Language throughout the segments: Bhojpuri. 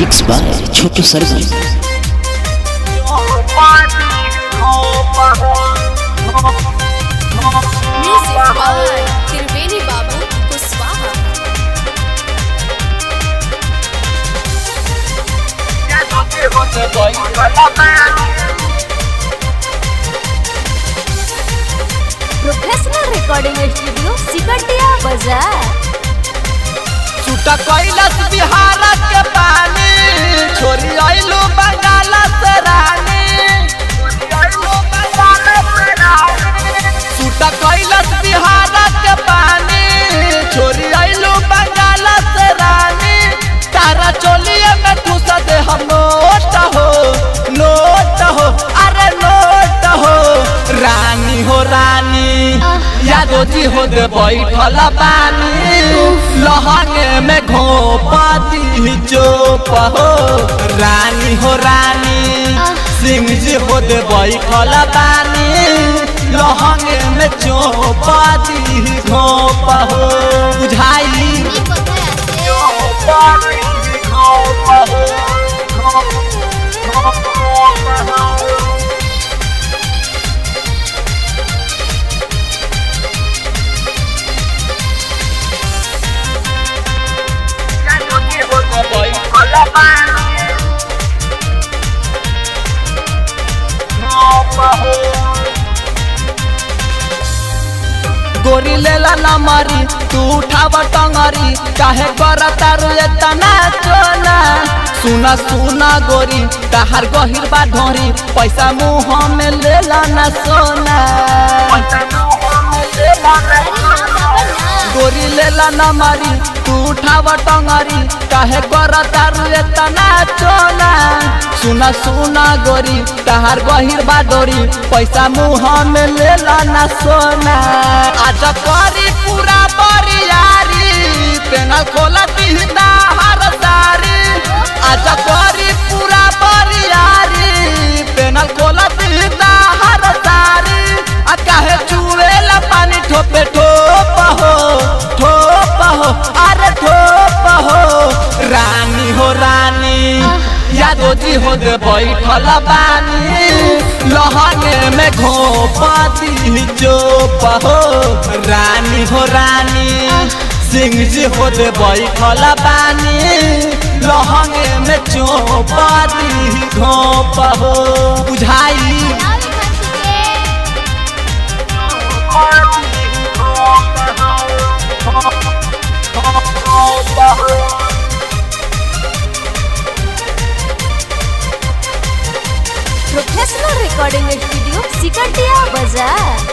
Mix by Chhotu Sargam. Triveni Babu Kushwaha. Professional recording studio Sikatiya बाजार। छूटा कैलाश बिहार के पानी छोरी आइलो बंगाल से रानी। छूटा कैलाश बिहार के पानी छोरी आइलो बंगाल से रानी। तारा चोलिए में ठूस दे हम नोट हो अरे नोट हो। रानी हो रानी यादो जी हो दे बैठल पानी लहंगे में घोपती चोप हो। रानी हो रानी सिंह जी हो दे बैठल पानी लहंगे में चोपती घोप हो। बुझाई गोरी लेला ना मारी तू उठावा टंगरी काहे करता रुए तना चोना। सुना सुना गोरी तहार गहिर बा ढोरी पैसा मुँह में लेला ना सोना। गोरी लेला ना मारी तू उठावा टंगरी काहे करता रुए तना चोना। सुना सुना गोरी तहार गहिर बा डोरी पैसा मुँह में लेला ना सोना। आज करी पूरा बरियारी पेनल खोला दिहता हर सारी। आज करी पूरा बरियारी पेनल खोला दिहता हर सारी। आ काहे चुवेला पानी ठोपे ठोप हो अरे ठोप हो। रानी हो रानी यादो जी हो दे बैठल बानी लहंगे में घोपती चोप हो। रानी हो रानी सिंह जी हो दे बैठल बानी लहंगे में चोपती घोप हो। बुझाई प्रोफेशनल रिकॉर्डिंग स्टूडियो सिकटिया बाजार।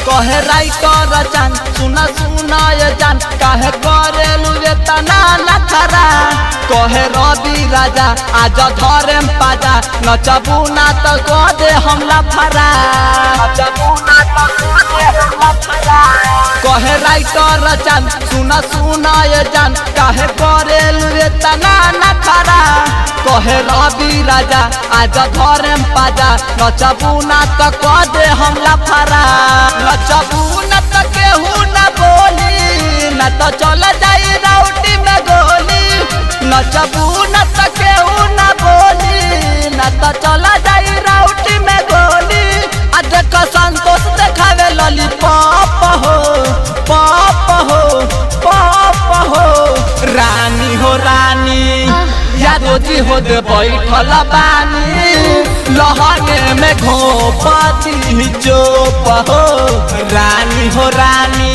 कहे राइटर जान सुना सुना ये जान काहे करेलु रे तना नखरा। कहे रवि राजा आज धरे पाजा नचबू ना तो कह दे हमला फरा। कहे राइटर जान सुना सुना ये जान काहे करेलु रे तना नखरा। कहे रवि राजा आज धरे पाजा नचबू ना तो कह दे हमला फरा। नचबू न तो केहू न बोली न तो चल जाई राउटी में गोली। नचबू न तो केहू न बोली न तो चल जाई राउटी में गोली। आ देख संतोष देखावे लॉलीपॉप हो रानी हो रानी यादो जी हो दे बैठल बानी लहंगे में घोपती चोप हो। रानी हो रानी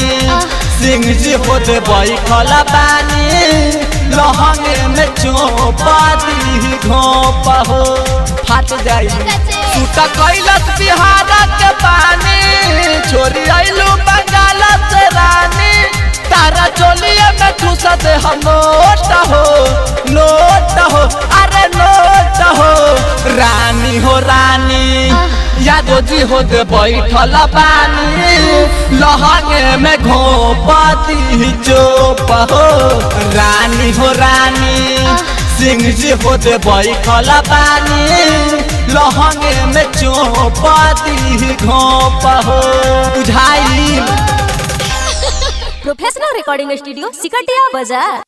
सिंह जी हो दे बैठल बानी लहंगे में चोपती घोप हो। फाट जाई छूटा कैलाश बिहार के पानी छोरी आइलू बंगाल से रानी। तारा चोलिए में ठूस दे हम नोट हो अरे नोट हो। रानी हो रानी यादो जी हो दे बैठल बानी लहंगे में घोपती चोप हो। रानी हो रानी सिंह जी हो दे बैठल बानी लहंगे में चोपती घोप हो। बुझाई प्रोफेशनल रिकॉर्डिंग स्टूडियो सिकटिया बाजार।